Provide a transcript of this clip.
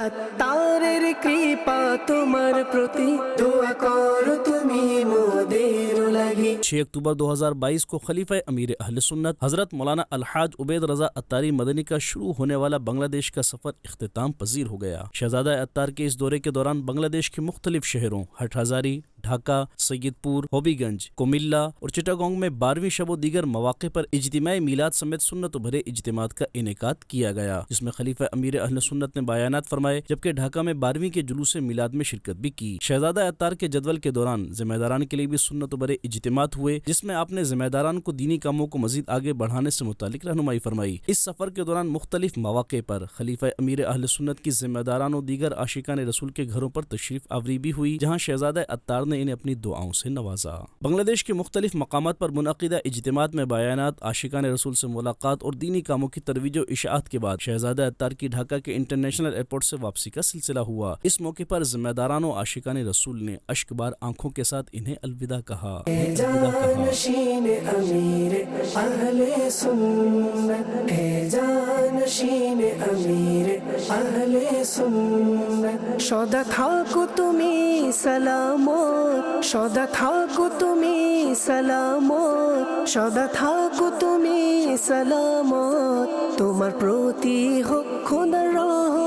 আত্মারের কৃপা তোমার প্রতি দোয়া করো তুমি মোদের লাগি। 6 अक्टूबर 2022 को खलीफा अमीर अहले सुन्नत हजरत मौलाना अलहाज उबैद रजा अत्तारी मदनी का शुरू होने वाला बांग्लादेश का सफर इख्तिताम पजीर हो गया। शहजादा अत्तार के इस दौरे के दौरान बांग्लादेश के मुख्तलिफ शहरों हटहाजारी, ढाका, सैयदपुर, हबीगंज, कुमिल्ला और चिटागोंग में 12वीं शब दीगर मौके पर इज्तिमाई मीलाद समेत सुन्नत भरे इज्तिमात का इनेकाद किया गया, जिसमें खलीफा अमीर अहले सुन्नत ने बयानात फरमाए, जबकि ढाका में 12वीं के जुलूस मीलाद में शिरकत भी की। शहजादा अत्तार के जदवल के दौरान जिम्मेदारान के लिए भी सुन्नत भरे इज्तिमात हुए, जिसमें आपने जिम्मेदारान को दीनी कामों को मजीद आगे बढ़ाने से मुतालिक रहनुमाई फरमाई। इस सफर के दौरान मुख्तलिफ मौके पर खलीफा अमीर अहले सुन्नत की जिम्मेदारान और दीगर आशिकान रसूल के घरों पर तशरीफ आवरी भी हुई, जहाँ शहजादा अत्तार ने इन्हें अपनी दुआओं से नवाजा। बांग्लादेश के मुख्तलिफ मकामात पर मुनक़िदा इज्तिमात में बयानात, आशिकान रसूल से मुलाकात और दीनी कामों की तरवीज और इशाअत के बाद शहजादा अत्तार की ढाका के इंटरनेशनल एयरपोर्ट से वापसी का सिलसिला हुआ। इस मौके पर जिम्मेदारान और आशिकान रसूल ने अश्कबार आंखों के साथ इन्हें अलविदा कहा। সদা থাকো তুমি সালামত, সদা থাকো তুমি সালামত, সদা থাকো তুমি সালামত, তোমার প্রতি হোক খোদার রহমত।